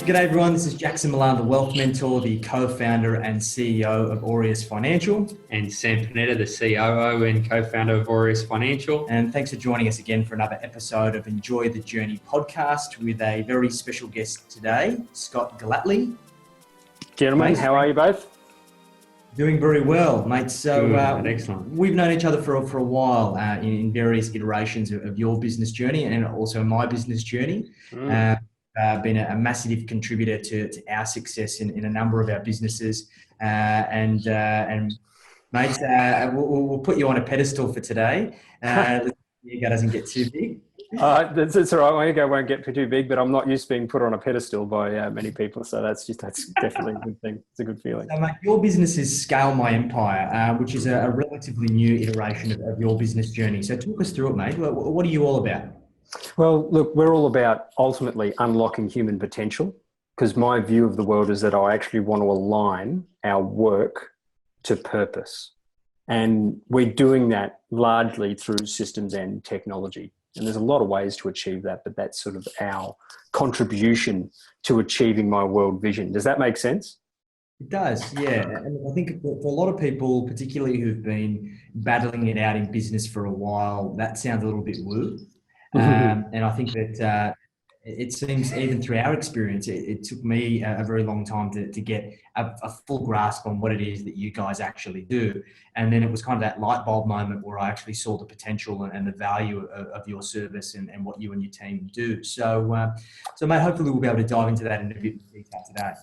G'day everyone, this is Jackson Milan, the Wealth Mentor, the co-founder and CEO of Aureus Financial. And Sam Panetta, the COO and co-founder of Aureus Financial. And thanks for joining us again for another episode of Enjoy the Journey podcast with a very special guest today, Scott Gellatly. Gentlemen, how are you both? Doing very well, mate. So excellent. We've known each other for a while in various iterations of your business journey and also my business journey. Been a massive contributor to our success in a number of our businesses, and mate, we'll put you on a pedestal for today. The ego doesn't get too big. That's all right. My ego won't get too big, but I'm not used to being put on a pedestal by many people, so that's definitely a good thing. It's a good feeling. So, mate, your business is Scale My Empire, which is a relatively new iteration of your business journey. So talk us through it, mate. What are you all about? Well, look, we're all about ultimately unlocking human potential, because my view of the world is that I actually want to align our work to purpose. And we're doing that largely through systems and technology. And there's a lot of ways to achieve that, but that's sort of our contribution to achieving my world vision. Does that make sense? It does, yeah. And I think for a lot of people, particularly who've been battling it out in business for a while, that sounds a little bit woo. And I think that it seems, even through our experience, it took me a very long time to get a full grasp on what it is that you guys actually do. And then it was kind of that light bulb moment where I actually saw the potential and the value of your service and what you and your team do. So, mate, hopefully we'll be able to dive into that in a bit of detail today.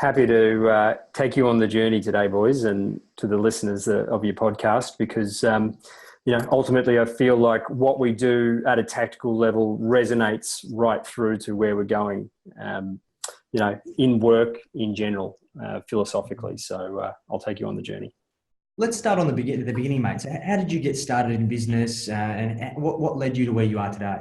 Happy to take you on the journey today, boys, and to the listeners of your podcast, because ultimately I feel like what we do at a tactical level resonates right through to where we're going, in work in general, philosophically. So I'll take you on the journey. Let's start on the beginning, mate. So how did you get started in business, and what led you to where you are today?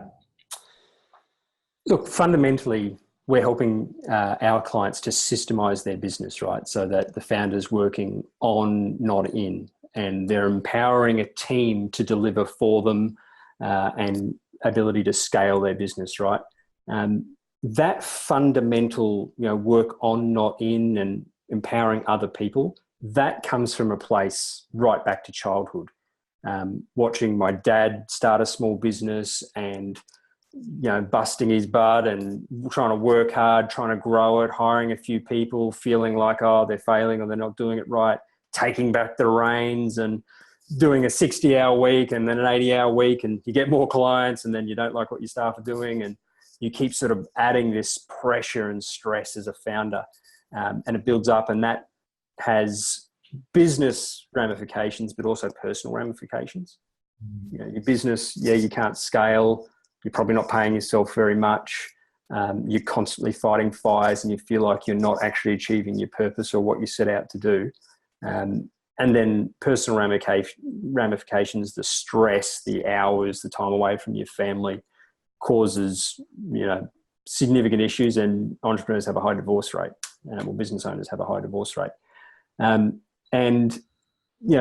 Look, fundamentally, we're helping our clients to systemize their business, right? So that the founder's working on, not in. And they're empowering a team to deliver for them and ability to scale their business, right? That fundamental, work on, not in, and empowering other people, that comes from a place right back to childhood. Watching my dad start a small business and, busting his butt and trying to work hard, trying to grow it, hiring a few people, feeling like, they're failing or they're not doing it right, taking back the reins and doing a 60-hour week and then an 80-hour week, and you get more clients and then you don't like what your staff are doing, and you keep sort of adding this pressure and stress as a founder, and it builds up, and that has business ramifications but also personal ramifications. Your business, you can't scale, you're probably not paying yourself very much, you're constantly fighting fires and you feel like you're not actually achieving your purpose or what you set out to do. And then personal ramifications, the stress, the hours, the time away from your family causes, significant issues, and entrepreneurs have a high divorce rate, business owners have a high divorce rate.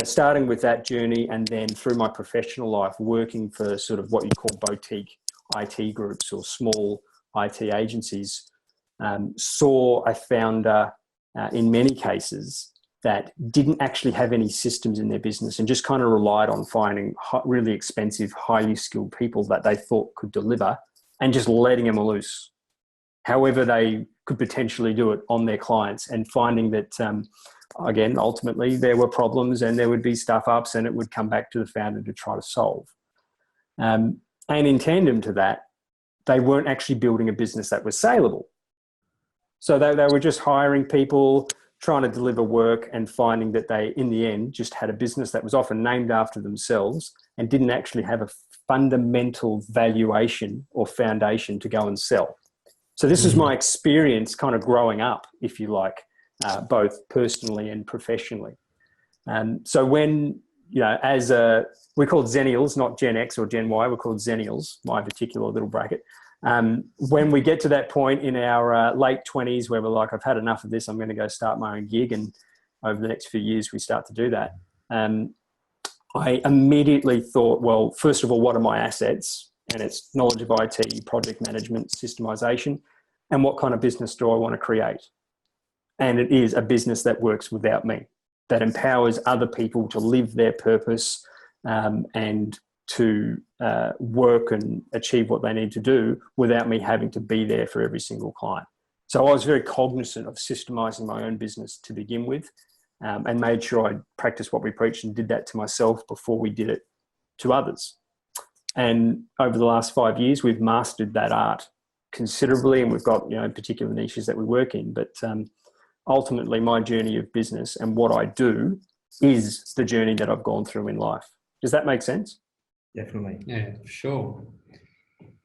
Starting with that journey, and then through my professional life, working for sort of what you call boutique IT groups or small IT agencies, saw a founder in many cases that didn't actually have any systems in their business and just kind of relied on finding really expensive, highly skilled people that they thought could deliver and just letting them loose however they could potentially do it on their clients, and finding that, again, ultimately there were problems and there would be stuff ups and it would come back to the founder to try to solve. And in tandem to that, they weren't actually building a business that was saleable. So they were just hiring people, trying to deliver work, and finding that they, in the end, just had a business that was often named after themselves and didn't actually have a fundamental valuation or foundation to go and sell. So this is my experience kind of growing up, if you like, both personally and professionally. So when, we're called Zennials, not Gen X or Gen Y, we're called Zennials, my particular little bracket. When we get to that point in our late 20s where we're like, I've had enough of this, I'm going to go start my own gig. And over the next few years, we start to do that. I immediately thought, well, first of all, what are my assets? And it's knowledge of IT, project management, systemization. and what kind of business do I want to create? And it is a business that works without me, that empowers other people to live their purpose and to work and achieve what they need to do without me having to be there for every single client. So I was very cognizant of systemizing my own business to begin with, and made sure I practiced what we preached and did that to myself before we did it to others. And over the last 5 years, we've mastered that art considerably, and we've got, particular niches that we work in. But ultimately, my journey of business and what I do is the journey that I've gone through in life. Does that make sense? Definitely. Yeah, for sure.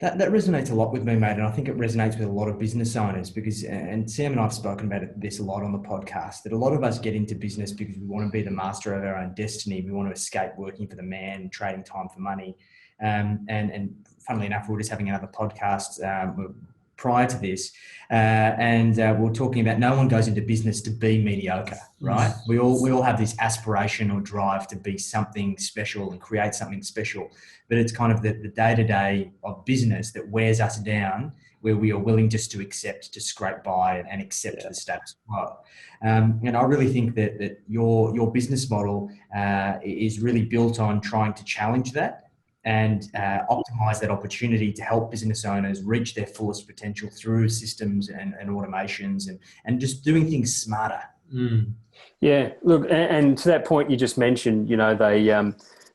That resonates a lot with me, mate, and I think it resonates with a lot of business owners because, and Sam and I have spoken about this a lot on the podcast, that a lot of us get into business because we want to be the master of our own destiny. We want to escape working for the man, trading time for money. And funnily enough, we were just having another podcast prior to this, and we're talking about no one goes into business to be mediocre, right? We all have this aspiration or drive to be something special and create something special, but it's kind of the day-to-day of business that wears us down, where we are willing just to accept, to scrape by and accept the status quo. And I really think that your business model is really built on trying to challenge that and optimize that opportunity to help business owners reach their fullest potential through systems and automations and just doing things smarter. Yeah, look, and to that point you just mentioned,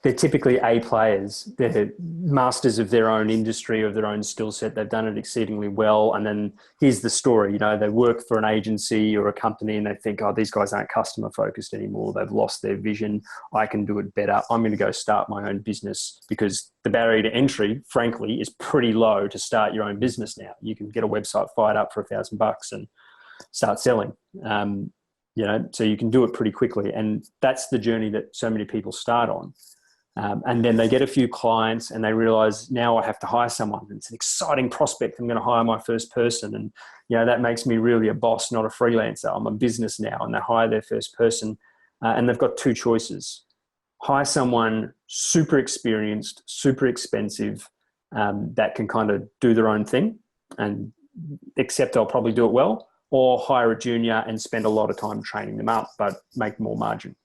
they're typically A players. They're masters of their own industry, of their own skill set. They've done it exceedingly well. And then here's the story, they work for an agency or a company and they think, oh, these guys aren't customer focused anymore. They've lost their vision. I can do it better. I'm going to go start my own business, because the barrier to entry, frankly, is pretty low to start your own business now. You can get a website fired up for $1,000 and start selling. So you can do it pretty quickly. And that's the journey that so many people start on. And then they get a few clients and they realize, now I have to hire someone. It's an exciting prospect. I'm going to hire my first person. And, that makes me really a boss, not a freelancer. I'm a business now. And they hire their first person and they've got two choices. Hire someone super experienced, super expensive, that can kind of do their own thing and accept they'll probably do it well, or hire a junior and spend a lot of time training them up, but make more margin.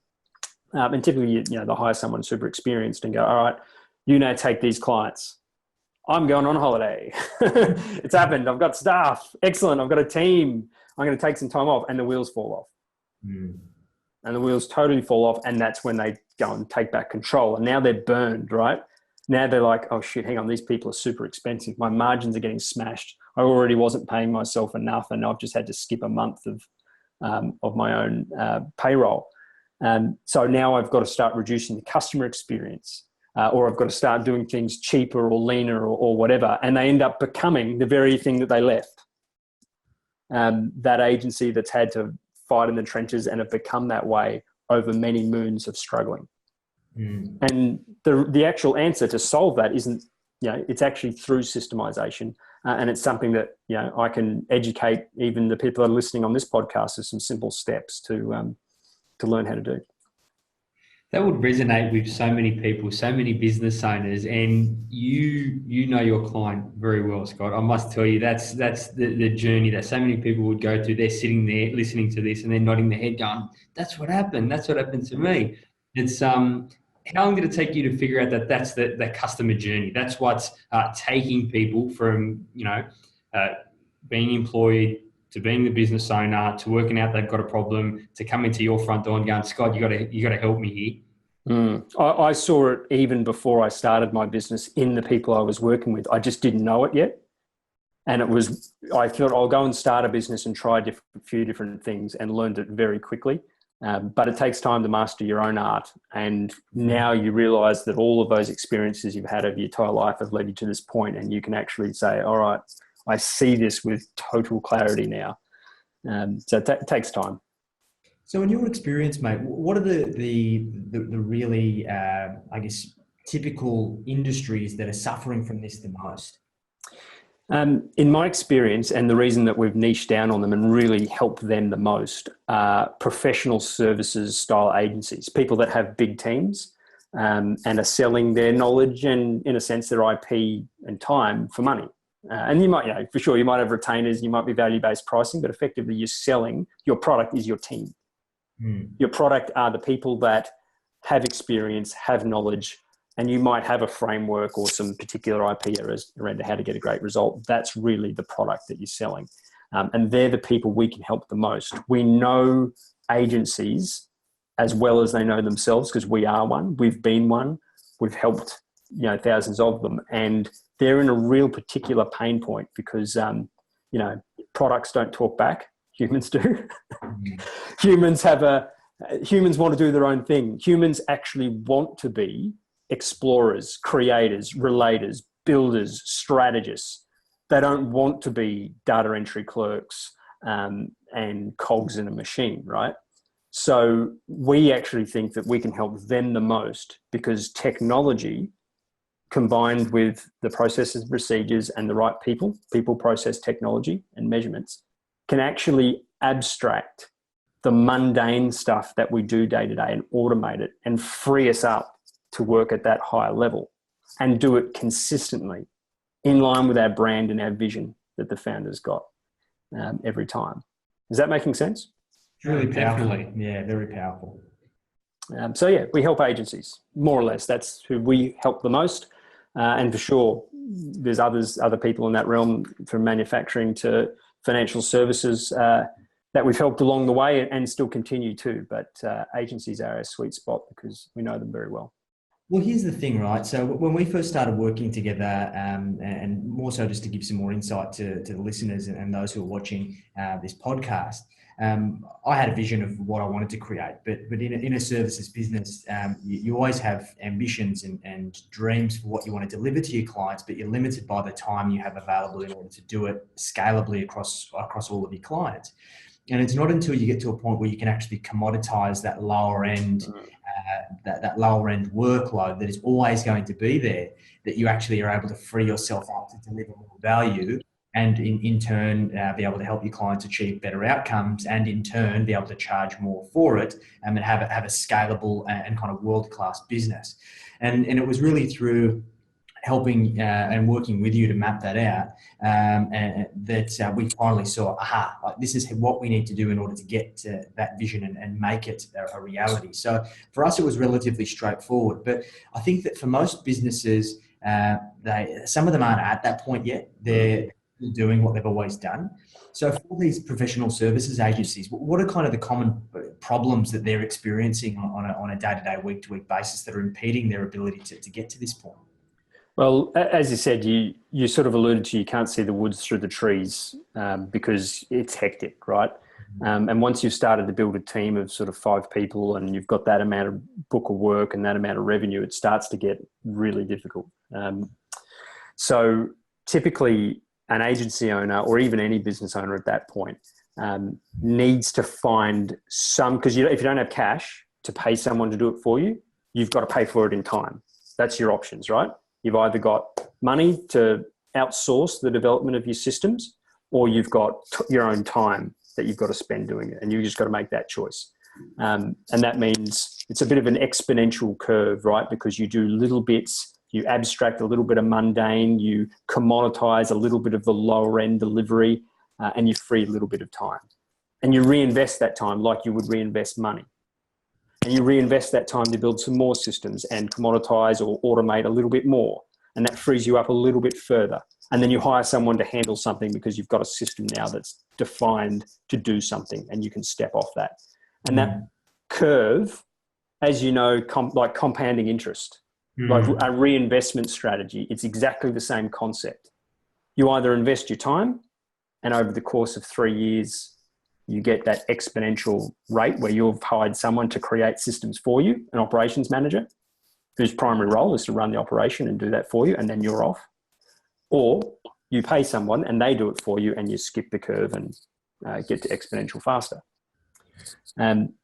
And typically, they'll hire someone super experienced and go, all right, now take these clients. I'm going on holiday. It's happened. I've got staff. Excellent. I've got a team. I'm going to take some time off, and the wheels fall off. And the wheels totally fall off. And that's when they go and take back control. And now they're burned, right? Now they're like, oh shit, hang on. These people are super expensive. My margins are getting smashed. I already wasn't paying myself enough, and I've just had to skip a month of my own payroll. So now I've got to start reducing the customer experience, or I've got to start doing things cheaper or leaner or whatever. And they end up becoming the very thing that they left. That agency that's had to fight in the trenches and have become that way over many moons of struggling. And the actual answer to solve that isn't, it's actually through systemization. And it's something that, I can educate even the people that are listening on this podcast with some simple steps to learn how to do. That would resonate with so many people, so many business owners, and you know your client very well, Scott. I must tell you, that's the journey that so many people would go through. They're sitting there listening to this and they're nodding their head going, that's what happened. That's what happened to me. It's how long did it take you to figure out that that's the customer journey? That's what's taking people from, being employed to being the business owner, to working out they've got a problem, to coming to your front door and going, Scott, you got to help me here. I saw it even before I started my business in the people I was working with. I just didn't know it yet. And I thought I'll go and start a business and try a few different things, and learned it very quickly. But it takes time to master your own art. And now you realize that all of those experiences you've had over your entire life have led you to this point, and you can actually say, all right, I see this with total clarity now. So it takes time. So in your experience, mate, what are the really, typical industries that are suffering from this the most? In my experience, and the reason that we've niched down on them and really helped them the most, are professional services style agencies, people that have big teams and are selling their knowledge and, in a sense, their IP and time for money. And you might, for sure, you might have retainers, you might be value-based pricing, but effectively you're selling, your product is your team. Your product are the people that have experience, have knowledge, and you might have a framework or some particular IP around how to get a great result. That's really the product that you're selling. And they're the people we can help the most. We know agencies as well as they know themselves because we are one. We've been one. We've helped thousands of them, and they're in a real particular pain point because products don't talk back. Humans do. Humans want to do their own thing. Humans actually want to be explorers, creators, relators, builders, strategists. They don't want to be data entry clerks and cogs in a machine, right? So we actually think that we can help them the most because technology combined with the processes, procedures, and the right people, process, technology, and measurements can actually abstract the mundane stuff that we do day to day and automate it and free us up to work at that higher level and do it consistently in line with our brand and our vision that the founders got every time. Is that making sense? Really powerful. Definitely. Yeah, very powerful. We help agencies, more or less. That's who we help the most. And for sure, there's other people in that realm, from manufacturing to financial services, that we've helped along the way and still continue to. But agencies are a sweet spot because we know them very well. Well, here's the thing, right? So when we first started working together, and more so just to give some more insight to the listeners and those who are watching this podcast, I had a vision of what I wanted to create, but in a services business, you always have ambitions and dreams for what you want to deliver to your clients, but you're limited by the time you have available in order to do it scalably across all of your clients. And it's not until you get to a point where you can actually commoditize that lower end, that lower end workload that is always going to be there, that you actually are able to free yourself up to deliver more value, and in turn be able to help your clients achieve better outcomes, and in turn be able to charge more for it, and have a scalable and kind of world-class business. And it was really through helping and working with you to map that out, that we finally saw, this is what we need to do in order to get to that vision and make it a reality. So for us, it was relatively straightforward. But I think that for most businesses, some of them aren't at that point yet. They're doing what they've always done. So for these professional services agencies, what are kind of the common problems that they're experiencing on a day-to-day, week-to-week basis that are impeding their ability to get to this point? Well, as you said, you sort of alluded to, you can't see the woods through the trees because it's hectic, right? And once you've started to build a team of sort of 5 people and you've got that amount of book of work and that amount of revenue, it starts to get really difficult. So typically an agency owner or even any business owner at that point needs to find some, because if you don't have cash to pay someone to do it for you, you've got to pay for it in time. That's your options, right? You've either got money to outsource the development of your systems, or you've got your own time that you've got to spend doing it, and you just got to make that choice. And that means it's a bit of an exponential curve, right? Because you do little bits, you abstract a little bit of mundane, you commoditize a little bit of the lower end delivery, and you free a little bit of time. And you reinvest that time like you would reinvest money. And you reinvest that time to build some more systems and commoditize or automate a little bit more. And that frees you up a little bit further. And then you hire someone to handle something because you've got a system now that's defined to do something, and you can step off that. And that curve, as you know, like compounding interest, like a reinvestment strategy, it's exactly the same concept. You either invest your time, and over the course of 3 years, you get that exponential rate where you've hired someone to create systems for you, an operations manager whose primary role is to run the operation and do that for you, and then you're off. Or you pay someone and they do it for you, and you skip the curve and get to exponential faster.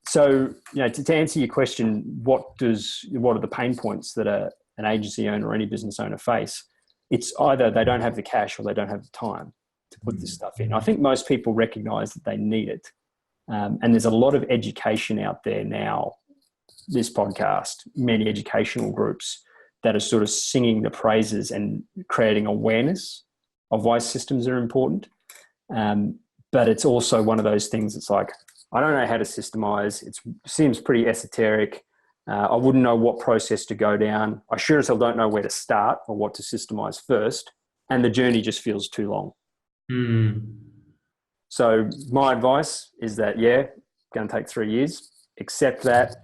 So, to answer your question, what are the pain points that an agency owner or any business owner face? It's either they don't have the cash or they don't have the time to put this stuff in. I think most people recognize that they need it. And there's a lot of education out there now, this podcast, many educational groups that are sort of singing the praises and creating awareness of why systems are important. But it's also one of those things. It's like, I don't know how to systemize. It seems pretty esoteric. I wouldn't know what process to go down. I sure as hell don't know where to start or what to systemize first. And the journey just feels too long. So my advice is that, going to take 3 years. Accept that.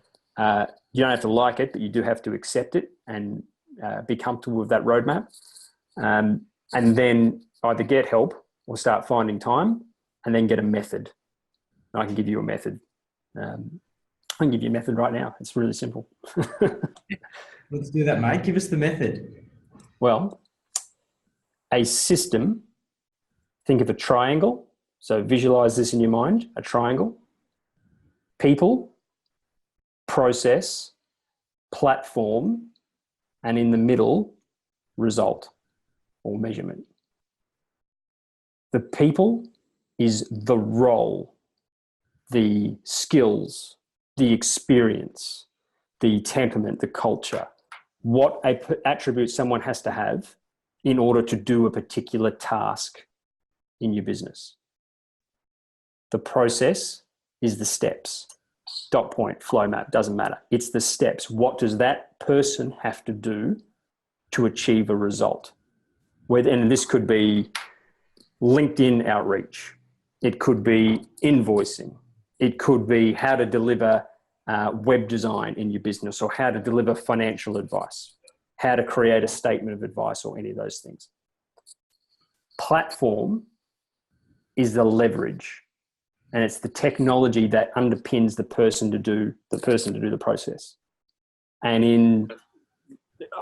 You don't have to like it, but you do have to accept it and be comfortable with that roadmap. And then either get help or start finding time, and then get a method. I can give you a method. I can give you a method right now. It's really simple. Let's do that, mate. Give us the method. Well, a system, think of a triangle. So visualize this in your mind, a triangle. People, process, platform, and in the middle, result or measurement. The people is the role, the skills, the experience, the temperament, the culture, what attribute someone has to have in order to do a particular task in your business. The process is the steps. Dot point, flow map, doesn't matter. It's the steps. What does that person have to do to achieve a result? And this could be LinkedIn outreach. It could be invoicing. It could be how to deliver web design in your business, or how to deliver financial advice, how to create a statement of advice, or any of those things. Platform is the leverage, and it's the technology that underpins the person to do the process. And in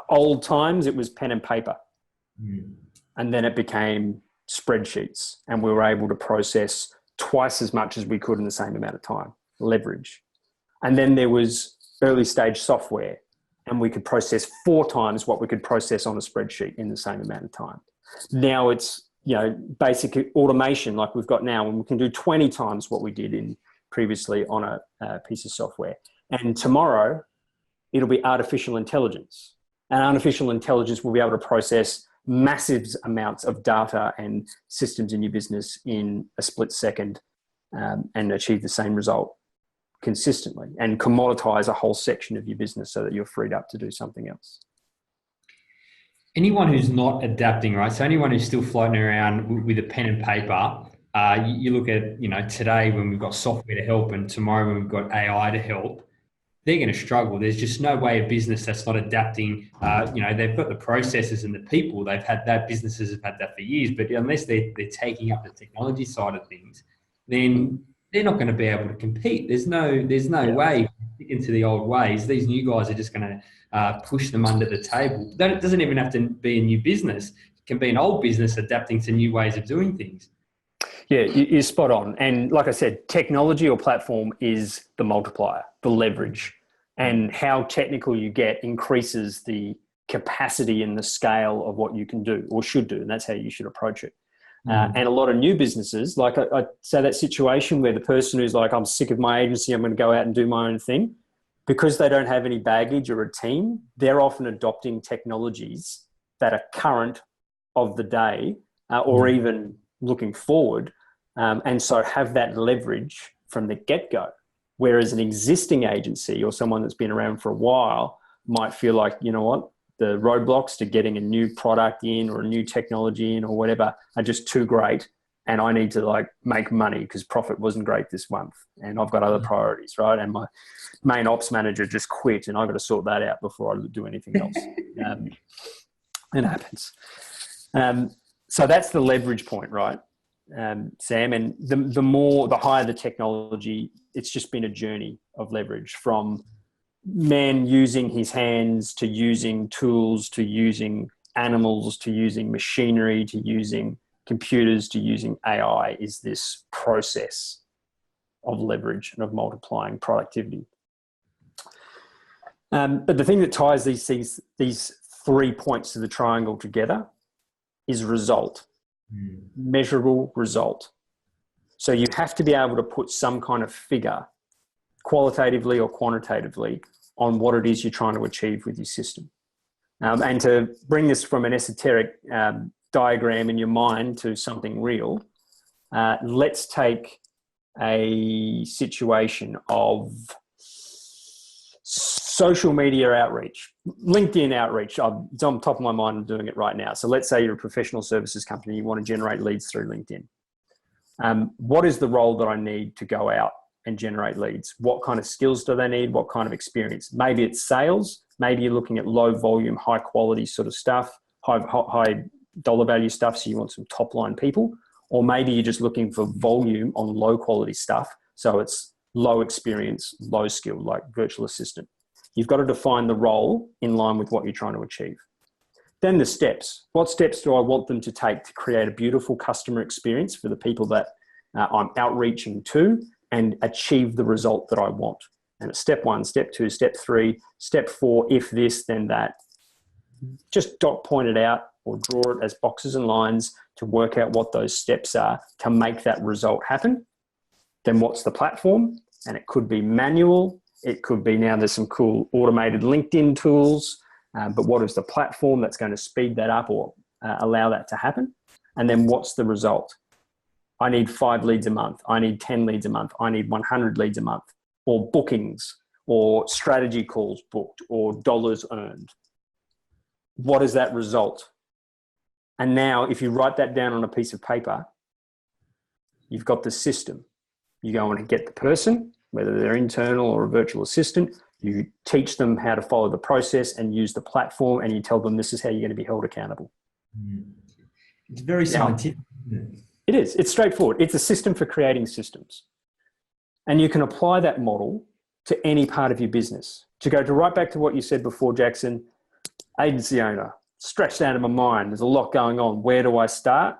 old times, it was pen and paper. And then it became spreadsheets, and we were able to process twice as much as we could in the same amount of time. Leverage. And then there was early stage software, and we could process 4 times what we could process on a spreadsheet in the same amount of time. Now it's, basic automation like we've got now, and we can do 20 times what we did previously on a piece of software. And tomorrow it'll be artificial intelligence, and artificial intelligence will be able to process massive amounts of data and systems in your business in a split second, and achieve the same result consistently, and commoditize a whole section of your business so that you're freed up to do something else. Anyone who's not adapting, right? So anyone who's still floating around with a pen and paper, you look at, today when we've got software to help, and tomorrow when we've got AI to help, they're going to struggle. There's just no way a business that's not adapting. They've got the processes and the people. They've had that. Businesses have had that for years. But unless they're taking up the technology side of things, then they're not going to be able to compete. There's no way into the old ways. These new guys are just going to push them under the table. It doesn't even have to be a new business. It can be an old business adapting to new ways of doing things. Yeah, you're spot on. And like I said, technology or platform is the multiplier, the leverage. And how technical you get increases the capacity and the scale of what you can do or should do. And that's how you should approach it. And a lot of new businesses, like I say, that situation where the person who's like, I'm sick of my agency, I'm going to go out and do my own thing, because they don't have any baggage or a team, they're often adopting technologies that are current of the day, or even looking forward, and so have that leverage from the get-go. Whereas an existing agency or someone that's been around for a while might feel like, you know what, the roadblocks to getting a new product in or a new technology in or whatever are just too great, and I need to make money because profit wasn't great this month and I've got other priorities, right? And my main ops manager just quit and I've got to sort that out before I do anything else. It happens. So that's the leverage point, right, Sam? And the higher the technology, it's just been a journey of leverage, from man using his hands to using tools to using animals to using machinery to using computers to using AI, is this process of leverage and of multiplying productivity. But the thing that ties these 3 points of the triangle together is result, measurable result. So you have to be able to put some kind of figure, qualitatively or quantitatively, on what it is you're trying to achieve with your system. And to bring this from an esoteric diagram in your mind to something real. Let's take a situation of social media outreach, LinkedIn outreach. It's on top of my mind. I'm doing it right now. So let's say you're a professional services company. You want to generate leads through LinkedIn. What is the role that I need to go out and generate leads? What kind of skills do they need? What kind of experience? Maybe it's sales. Maybe you're looking at low volume, high quality sort of stuff, high dollar value stuff. So you want some top line people, or maybe you're just looking for volume on low quality stuff. So it's low experience, low skill, like virtual assistant. You've got to define the role in line with what you're trying to achieve. Then the steps. What steps do I want them to take to create a beautiful customer experience for the people that I'm outreaching to and achieve the result that I want? And it's step 1, step 2, step 3, step 4, if this, then that. Just dot point it out or draw it as boxes and lines to work out what those steps are to make that result happen. Then what's the platform? And it could be manual. It could be, now there's some cool automated LinkedIn tools. But what is the platform that's going to speed that up or allow that to happen? And then what's the result? I need 5 leads a month. I need 10 leads a month. I need 100 leads a month, or bookings, or strategy calls booked, or dollars earned. What is that result? And now if you write that down on a piece of paper, you've got the system. You go and get the person, whether they're internal or a virtual assistant. You teach them how to follow the process and use the platform, and you tell them this is how you're going to be held accountable. It's very scientific. It is. It's straightforward. It's a system for creating systems. And you can apply that model to any part of your business. To go to right back to what you said before, Jackson, agency owner, stretched out of my mind. There's a lot going on. Where do I start?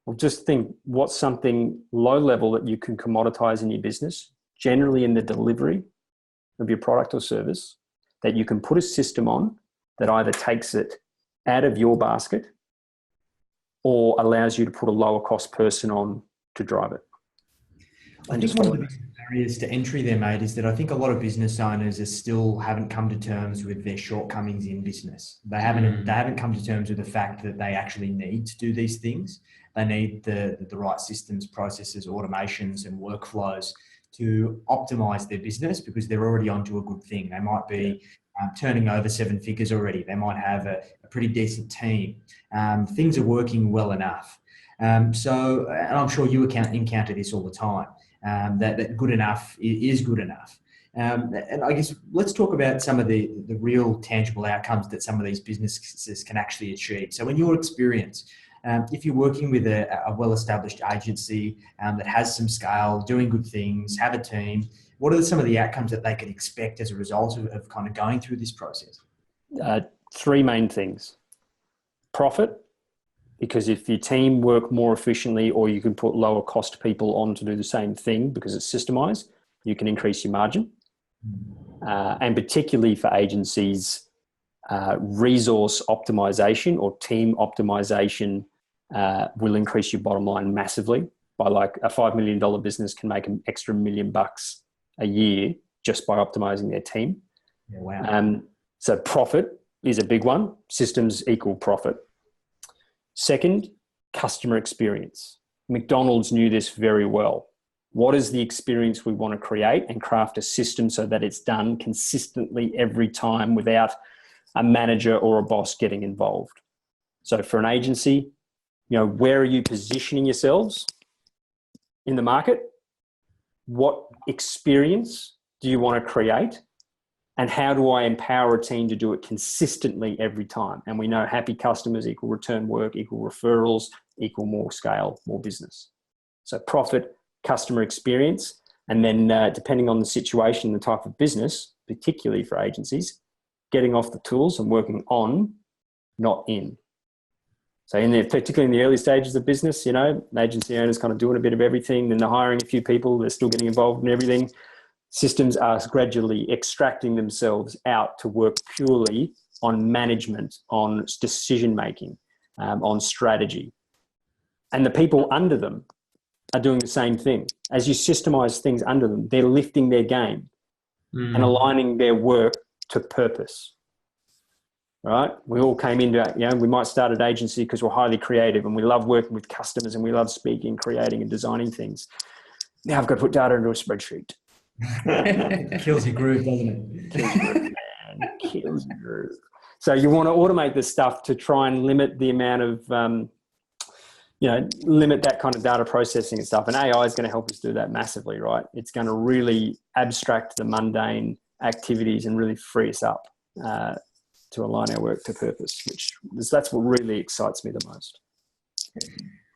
Well, just think, what's something low level that you can commoditize in your business, generally in the delivery of your product or service, that you can put a system on that either takes it out of your basket or allows you to put a lower cost person on to drive it. I think one of the biggest barriers to entry there, mate, is that I think a lot of business owners haven't come to terms with their shortcomings in business. They haven't come to terms with the fact that they actually need to do these things. They need the right systems, processes, automations, and workflows to optimize their business, because they're already onto a good thing. They might be turning over 7 figures already. They might have a pretty decent team. Things are working well enough. And I'm sure you encounter this all the time, that good enough is good enough. And I guess let's talk about some of the real tangible outcomes that some of these businesses can actually achieve. So in your experience, if you're working with a well-established agency that has some scale, doing good things, have a team, what are some of the outcomes that they can expect as a result of kind of going through this process? 3 main things. Profit, because if your team work more efficiently, or you can put lower cost people on to do the same thing because it's systemized, you can increase your margin. And particularly for agencies, resource optimization or team optimization will increase your bottom line massively. By like a $5 million business can make an extra $1 million a year just by optimizing their team. Yeah, wow. So profit is a big one. Systems equal profit. Second, customer experience. McDonald's knew this very well. What is the experience we want to create, and craft a system so that it's done consistently every time without a manager or a boss getting involved? So for an agency, where are you positioning yourselves in the market? What experience do you want to create? And how do I empower a team to do it consistently every time? And we know happy customers equal return work, equal referrals, equal more scale, more business. So profit, customer experience, and then depending on the situation, the type of business, particularly for agencies, getting off the tools and working on, not in. So particularly in the early stages of business, agency owners kind of doing a bit of everything, then they're hiring a few people, they're still getting involved in everything. Systems are gradually extracting themselves out to work purely on management, on decision-making, on strategy. And the people under them are doing the same thing. As you systemize things under them, they're lifting their game and aligning their work to purpose. right? We all came into, we might start an agency because we're highly creative and we love working with customers and we love speaking, creating and designing things. Now I've got to put data into a spreadsheet. Kills your groove, doesn't it? Kills your groove, man. Kills your groove. So you want to automate this stuff to try and limit the amount of, limit that kind of data processing and stuff. And AI is going to help us do that massively, right? It's going to really abstract the mundane activities and really free us up to align our work to purpose, that's what really excites me the most.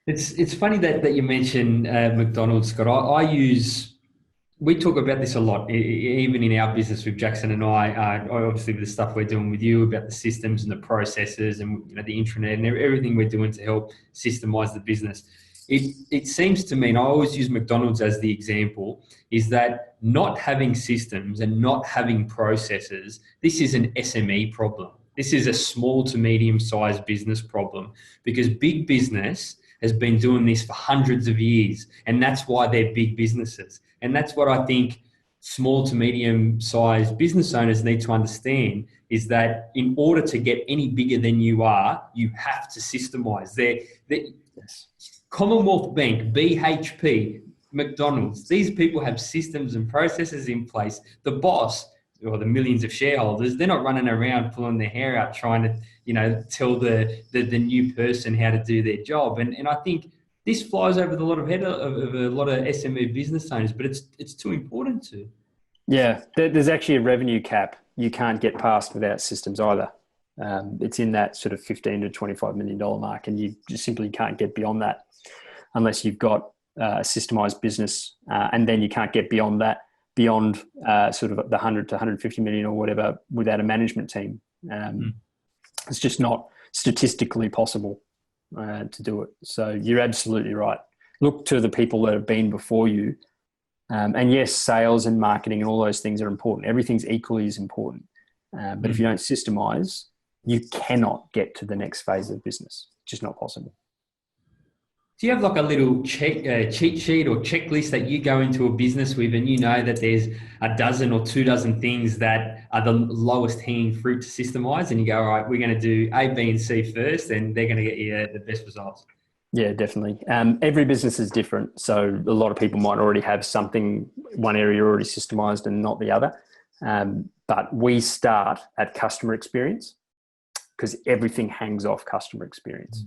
It's funny that you mentioned McDonald's, Scott. We talk about this a lot, even in our business with Jackson and I, obviously with the stuff we're doing with you about the systems and the processes and the intranet and everything we're doing to help systemize the business. It seems to me, and I always use McDonald's as the example, is that not having systems and not having processes, this is an SME problem. This is a small to medium-sized business problem, because big business has been doing this for hundreds of years, and that's why they're big businesses. And that's what I think small to medium-sized business owners need to understand, is that in order to get any bigger than you are, you have to systemize. Commonwealth Bank, BHP, McDonald's, these people have systems and processes in place. The boss, or the millions of shareholders, they're not running around pulling their hair out trying to, tell the new person how to do their job. And I think this flies over the head of a lot of SME business owners, but it's too important to. Yeah, there's actually a revenue cap you can't get past without systems either. It's in that sort of $15 to $25 million mark, and you just simply can't get beyond that unless you've got a systemized business, and then you can't get beyond that, beyond sort of the 100 to 150 million or whatever without a management team. It's just not statistically possible to do it. So you're absolutely right. Look to the people that have been before you. And yes, sales and marketing and all those things are important. Everything's equally as important. But if you don't systemize, you cannot get to the next phase of business. It's just not possible. Do you have like a little cheat sheet or checklist that you go into a business with, and you know that there's a dozen or 24 things that are the lowest hanging fruit to systemize, and you go, all right, we're going to do A, B, and C first, and they're going to get you the best results? Yeah, definitely. Every business is different. So a lot of people might already have something, one area already systemized and not the other. But we start at customer experience, because everything hangs off customer experience,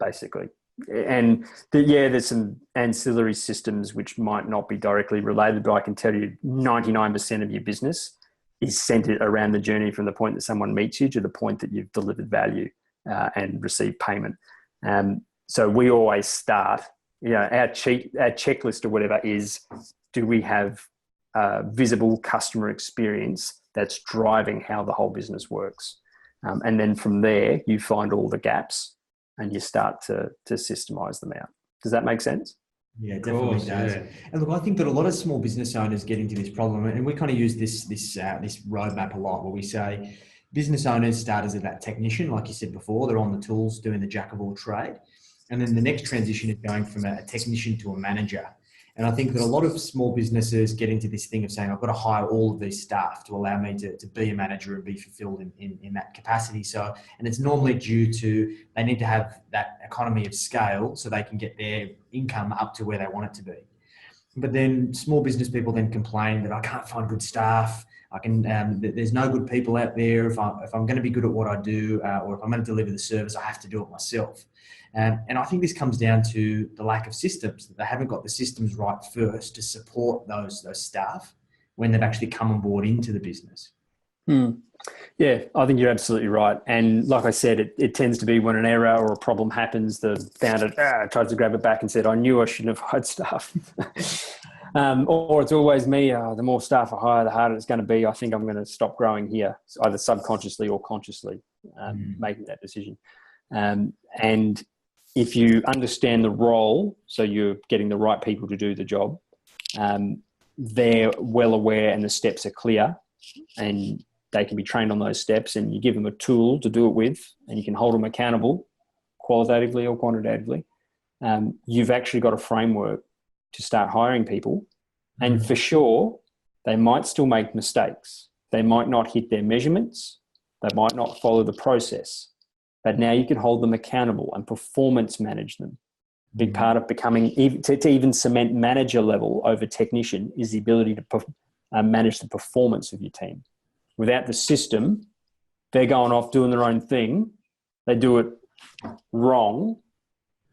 basically. And there's some ancillary systems which might not be directly related, but I can tell you 99% of your business is centered around the journey from the point that someone meets you to the point that you've delivered value and received payment. So we always start, our checklist or whatever is, do we have visible customer experience that's driving how the whole business works? And then from there, you find all the gaps and you start to systemize them out. Does that make sense? Yeah, it definitely does. Yeah. And look, I think that a lot of small business owners get into this problem, and we kind of use this roadmap a lot, where we say business owners start as that technician, like you said before, they're on the tools doing the jack of all trade. And then the next transition is going from a technician to a manager. And I think that a lot of small businesses get into this thing of saying, I've got to hire all of these staff to allow me to be a manager and be fulfilled in that capacity. So, and it's normally due to, they need to have that economy of scale so they can get their income up to where they want it to be. But then small business people then complain that I can't find good staff. There's no good people out there. If I'm going to be good at what I do, or if I'm going to deliver the service, I have to do it myself. And I think this comes down to the lack of systems, that they haven't got the systems right first to support those staff when they've actually come on board into the business. Yeah, I think you're absolutely right. And like I said, it tends to be when an error or a problem happens, the founder tries to grab it back and said, I knew I shouldn't have hired staff. Or it's always me, the more staff I hire, the harder it's going to be. I think I'm going to stop growing here, either subconsciously or consciously, making that decision. And if you understand the role, so you're getting the right people to do the job, they're well aware and the steps are clear, and they can be trained on those steps, and you give them a tool to do it with, and you can hold them accountable qualitatively or quantitatively. You've actually got a framework to start hiring people. And for sure, they might still make mistakes. They might not hit their measurements, They might not follow the process, but now you can hold them accountable and performance manage them. Big part of becoming, to even cement manager level over technician, is the ability to manage the performance of your team. Without the system, they're going off doing their own thing. They do it wrong.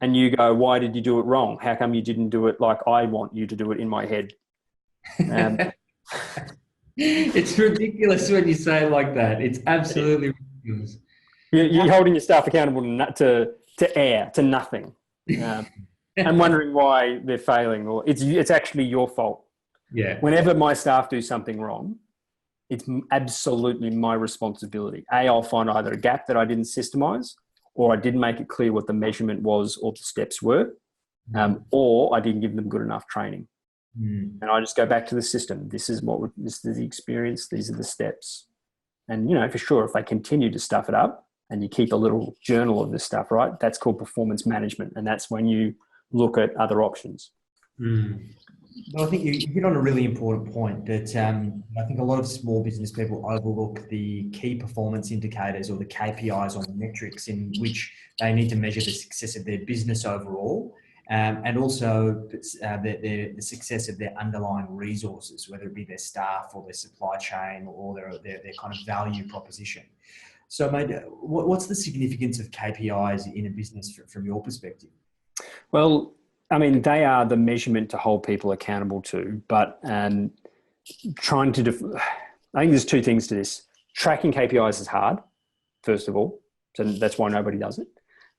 And you go, why did you do it wrong? How come you didn't do it like I want you to do it in my head? It's ridiculous when you say it like that. It's absolutely ridiculous. You're holding your staff accountable to air, to nothing, and wondering why they're failing, or it's actually your fault. Yeah. Whenever my staff do something wrong, it's absolutely my responsibility. I'll find either a gap that I didn't systemize, or I didn't make it clear what the measurement was or the steps were, or I didn't give them good enough training. And I just go back to the system. This is the experience. These are the steps. And, for sure, if they continue to stuff it up and you keep a little journal of this stuff, right, that's called performance management. And that's when you look at other options. Well, I think you hit on a really important point that I think a lot of small business people overlook the key performance indicators or the KPIs or the metrics in which they need to measure the success of their business overall, and also the success of their underlying resources, whether it be their staff or their supply chain or their kind of value proposition. So, mate, what's the significance of KPIs in a business from your perspective? Well, I mean, they are the measurement to hold people accountable to, but trying to, I think there's two things to this. Tracking KPIs is hard, first of all. So that's why nobody does it.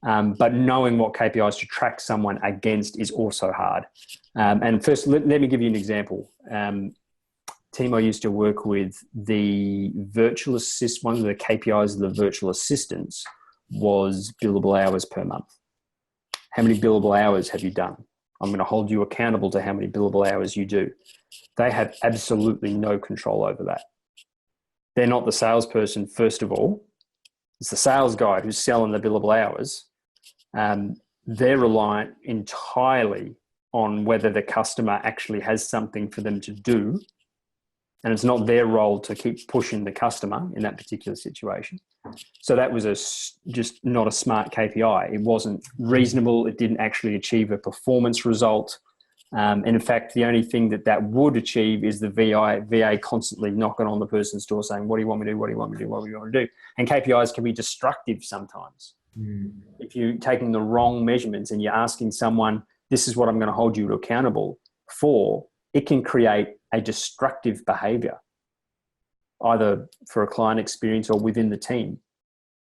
But knowing what KPIs to track someone against is also hard. And first, let me give you an example. Team I used to work with, the virtual assist, one of the KPIs of the virtual assistants was billable hours per month. How many billable hours have you done? I'm going to hold you accountable to how many billable hours you do. They have absolutely no control over that. They're not the salesperson, first of all. It's the sales guy who's selling the billable hours. They're reliant entirely on whether the customer actually has something for them to do. And it's not their role to keep pushing the customer in that particular situation. So that was just not a smart KPI. It wasn't reasonable. It didn't actually achieve a performance result. And in fact, the only thing that would achieve is the VA constantly knocking on the person's door saying, what do you want me to do? What do you want me to do? What do you want me to do? And KPIs can be destructive sometimes. If you're taking the wrong measurements and you're asking someone, this is what I'm going to hold you accountable for, it can create a destructive behavior, either for a client experience or within the team.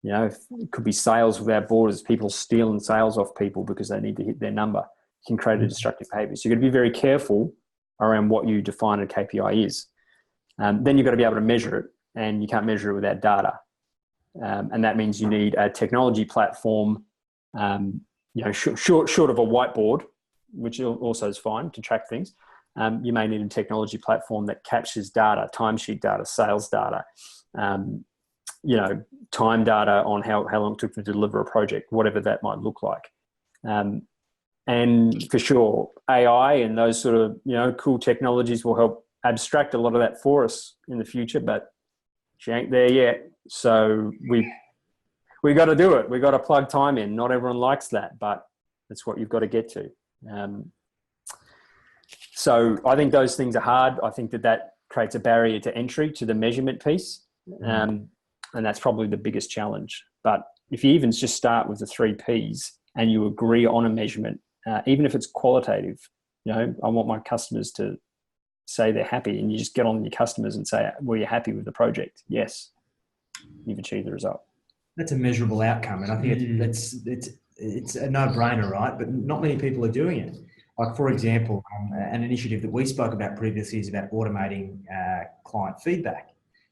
It could be sales without borders, people stealing sales off people because they need to hit their number. It can create a destructive behavior. So you've got to be very careful around what you define a KPI is. Then you've got to be able to measure it, and you can't measure it without data. And that means you need a technology platform, short of a whiteboard, which also is fine to track things. You may need a technology platform that captures data, timesheet data, sales data, time data on how long it took to deliver a project, whatever that might look like. And for sure, AI and those sort of, cool technologies will help abstract a lot of that for us in the future, but she ain't there yet. So we got to do it. We got to plug time in. Not everyone likes that, but that's what you've got to get to. So I think those things are hard. I think that creates a barrier to entry to the measurement piece. And that's probably the biggest challenge. But if you even just start with the 3 Ps and you agree on a measurement, even if it's qualitative, I want my customers to say they're happy, and you just get on your customers and say, were you happy with the project? Yes. You've achieved the result. That's a measurable outcome. And I think it's a no-brainer, right? But not many people are doing it. Like, for example, an initiative that we spoke about previously is about automating client feedback.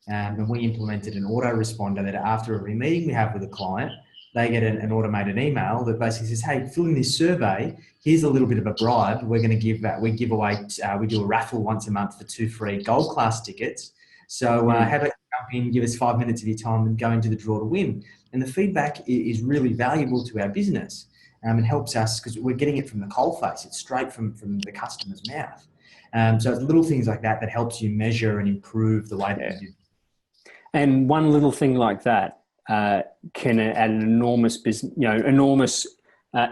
And we implemented an autoresponder that after every meeting we have with a client, they get an automated email that basically says, hey, fill in this survey. Here's a little bit of a bribe. We're going to give we do a raffle once a month for 2 free gold class tickets. So how about you jump in, give us 5 minutes of your time and go into the draw to win. And the feedback is really valuable to our business. It helps us because we're getting it from the coalface. It's straight from the customer's mouth. So it's little things like that helps you measure and improve the way that you do. And one little thing like that can add an enormous business, enormous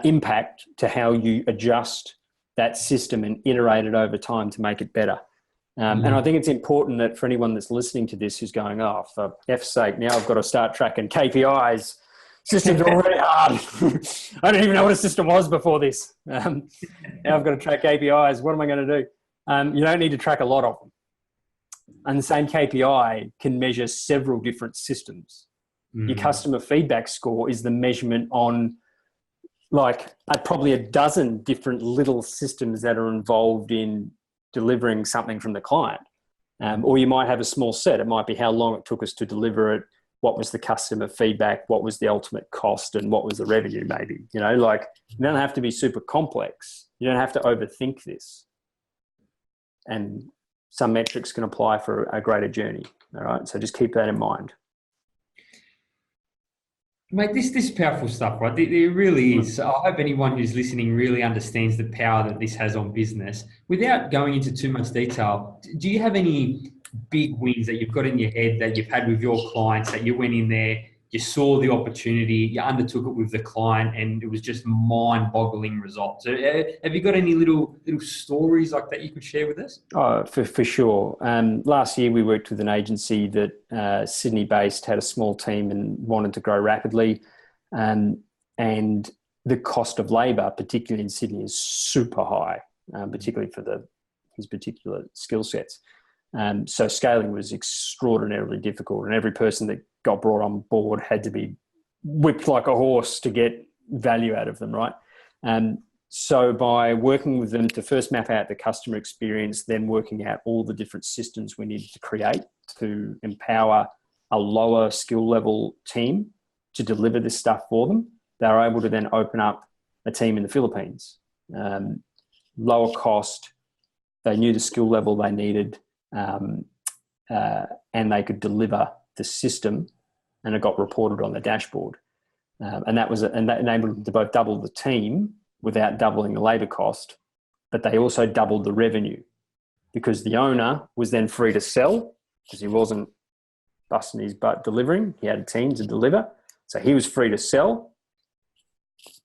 impact to how you adjust that system and iterate it over time to make it better. And I think it's important that for anyone that's listening to this who's going, oh, for F's sake, now I've got to start tracking KPIs. Systems are already hard. I didn't even know what a system was before this. Now I've got to track KPIs. What am I going to do? You don't need to track a lot of them. And the same KPI can measure several different systems. Your customer feedback score is the measurement on probably a dozen different little systems that are involved in delivering something from the client. Or you might have a small set. It might be how long it took us to deliver it, what was the customer feedback, what was the ultimate cost, and what was the revenue maybe. You don't have to be super complex. You don't have to overthink this. And some metrics can apply for a greater journey. All right. So just keep that in mind. Mate, this is powerful stuff, right? It really is. I hope anyone who's listening really understands the power that this has on business. Without going into too much detail, do you have any big wins that you've got in your head that you've had with your clients, that you went in there, you saw the opportunity, you undertook it with the client, and it was just mind-boggling results? So, have you got any little stories like that you could share with us? Oh, for sure. Last year we worked with an agency that Sydney-based, had a small team and wanted to grow rapidly, and the cost of labour, particularly in Sydney, is super high, particularly for his particular skill sets. So scaling was extraordinarily difficult, and every person that got brought on board had to be whipped like a horse to get value out of them, right? So by working with them to first map out the customer experience, then working out all the different systems we needed to create to empower a lower skill level team to deliver this stuff for them, they were able to then open up a team in the Philippines. Lower cost, they knew the skill level they needed, and they could deliver the system, and it got reported on the dashboard. And that enabled them to both double the team without doubling the labor cost, but they also doubled the revenue because the owner was then free to sell because he wasn't busting his butt delivering. He had a team to deliver. So he was free to sell.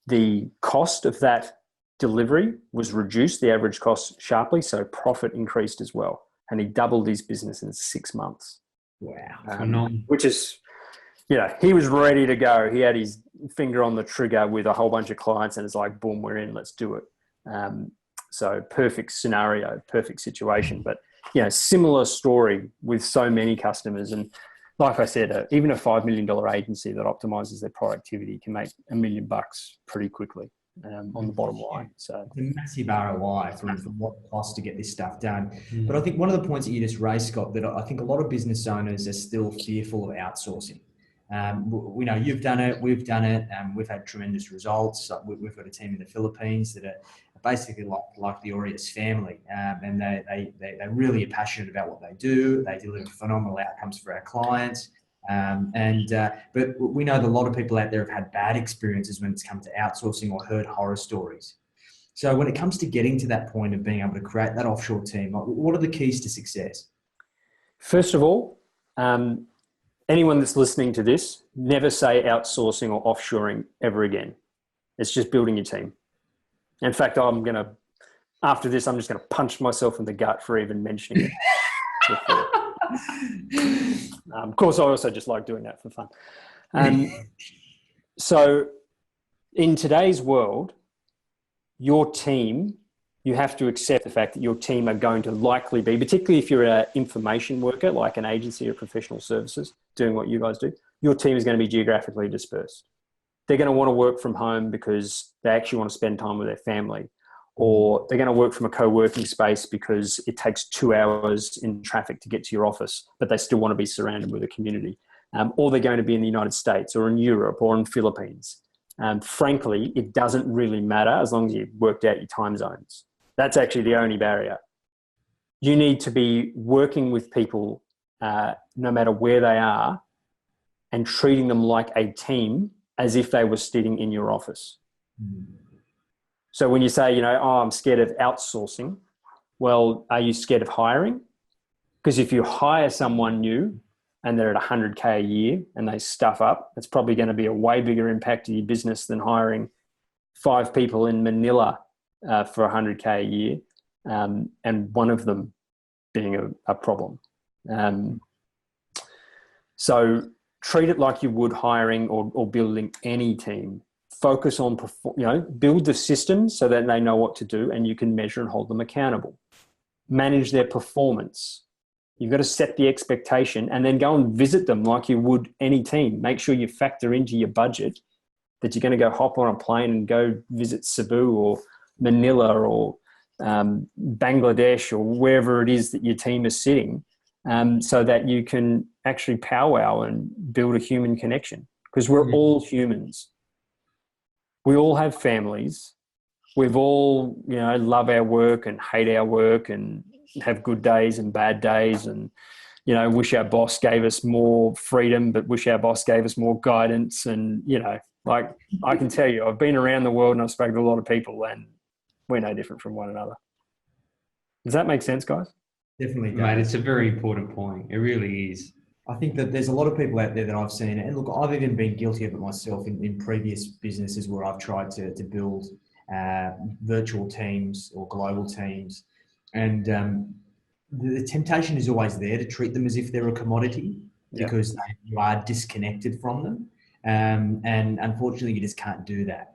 The cost of that delivery was reduced, the average cost sharply, so profit increased as well. And he doubled his business in 6 months. Wow. Which is, he was ready to go. He had his finger on the trigger with a whole bunch of clients, and it's like, boom, we're in, let's do it. So perfect scenario, perfect situation. But, similar story with so many customers. And like I said, even a $5 million agency that optimizes their productivity can make $1 million pretty quickly. On the bottom line. So it's a massive ROI from what it costs to get this stuff done. But I think one of the points that you just raised, Scott, that I think a lot of business owners are still fearful of outsourcing. We know you've done it, we've done it, we've had tremendous results. We've got a team in the Philippines that are basically like the Aureus family, and they really are passionate about what they do. They deliver phenomenal outcomes for our clients. But we know that a lot of people out there have had bad experiences when it's come to outsourcing or heard horror stories. So when it comes to getting to that point of being able to create that offshore team, what are the keys to success? First of all, anyone that's listening to this, never say outsourcing or offshoring ever again. It's just building your team. In fact, after this, I'm just going to punch myself in the gut for even mentioning it. Of course, I also just like doing that for fun. So in today's world, your team, you have to accept the fact that your team are going to likely be, particularly if you're an information worker, like an agency or professional services doing what you guys do, your team is going to be geographically dispersed. They're going to want to work from home because they actually want to spend time with their family, or they're going to work from a co-working space because it takes 2 hours in traffic to get to your office, but they still want to be surrounded with a community. Or they're going to be in the United States or in Europe or in Philippines. Frankly, it doesn't really matter as long as you've worked out your time zones. That's actually the only barrier. You need to be working with people no matter where they are and treating them like a team as if they were sitting in your office. So when you say, I'm scared of outsourcing, well, are you scared of hiring? Because if you hire someone new, and they're at 100K a year and they stuff up, it's probably going to be a way bigger impact to your business than hiring 5 people in Manila for 100K a year, and one of them being a problem. So treat it like you would hiring or building any team. Focus on, build the systems so that they know what to do and you can measure and hold them accountable. Manage their performance. You've got to set the expectation and then go and visit them like you would any team. Make sure you factor into your budget that you're going to go hop on a plane and go visit Cebu or Manila or Bangladesh or wherever it is that your team is sitting, so that you can actually powwow and build a human connection, because we're all humans. We all have families. We've all, love our work and hate our work and have good days and bad days, and, wish our boss gave us more freedom, but wish our boss gave us more guidance. And, like I can tell you, I've been around the world and I've spoken to a lot of people and we're no different from one another. Does that make sense, guys? Definitely does. Mate, it's a very important point. It really is. I think that there's a lot of people out there that I've seen, and look, I've even been guilty of it myself in previous businesses where I've tried to build virtual teams or global teams. And the temptation is always there to treat them as if they're a commodity, because you are disconnected from them. And unfortunately, you just can't do that.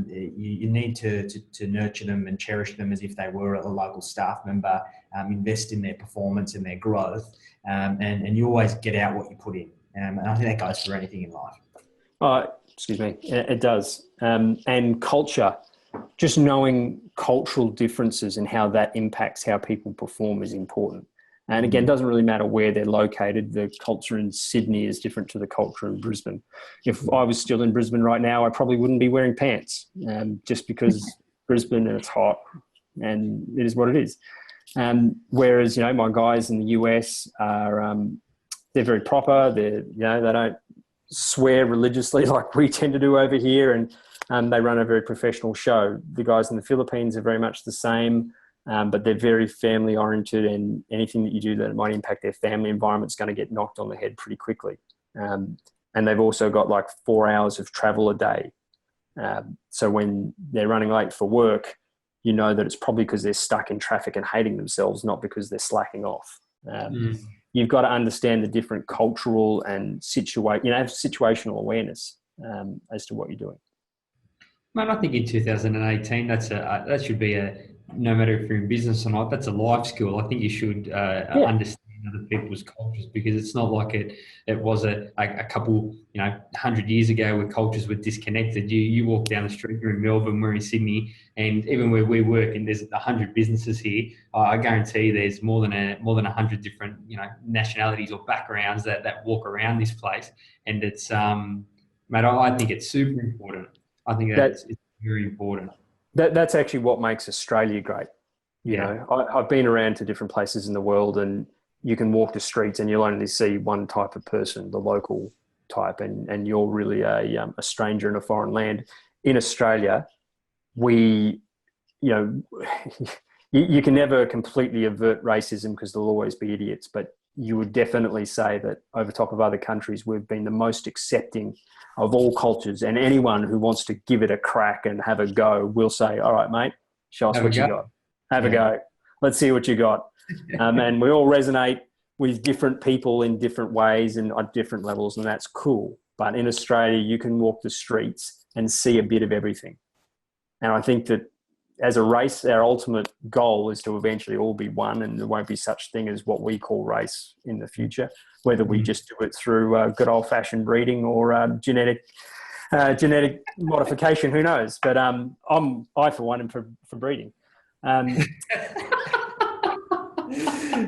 You need to nurture them and cherish them as if they were a local staff member, invest in their performance and their growth, and you always get out what you put in. And I think that goes for anything in life. Excuse me. It does. And culture, just knowing cultural differences and how that impacts how people perform is important. And again, it doesn't really matter where they're located. The culture in Sydney is different to the culture in Brisbane. If I was still in Brisbane right now, I probably wouldn't be wearing pants, just because Brisbane and it's hot and it is what it is. Whereas, my guys in the US are, they're very proper. They don't swear religiously like we tend to do over here. And they run a very professional show. The guys in the Philippines are very much the same. But they're very family oriented, and anything that you do that might impact their family environment is going to get knocked on the head pretty quickly. And they've also got like 4 hours of travel a day. So when they're running late for work, that it's probably because they're stuck in traffic and hating themselves, not because they're slacking off. You've got to understand the different cultural and have situational awareness as to what you're doing. Man, I think in 2018, that should be no matter if you're in business or not, that's a life skill. I think you should understand other people's cultures, because it's not like it was a couple, 100 years ago where cultures were disconnected. You walk down the street, you're in Melbourne, we're in Sydney, and even where we work, and there's 100 businesses here, I guarantee you there's more than 100 different, nationalities or backgrounds that walk around this place. And it's, mate, I think it's super important. I think it's very important. That's actually what makes Australia great. I've been around to different places in the world, and you can walk the streets and you'll only see one type of person, the local type, and you're really a stranger in a foreign land. In Australia, you can never completely avert racism because there'll always be idiots, but you would definitely say that over top of other countries, we've been the most accepting of all cultures, and anyone who wants to give it a crack and have a go will say, all right, mate, show us what you got. Have a go. Let's see what you got. And we all resonate with different people in different ways and at different levels, and that's cool. But in Australia, you can walk the streets and see a bit of everything. And I think that as a race, our ultimate goal is to eventually all be one, and there won't be such thing as what we call race in the future, whether we just do it through good old-fashioned breeding or genetic modification. Who knows? But I for one am for breeding.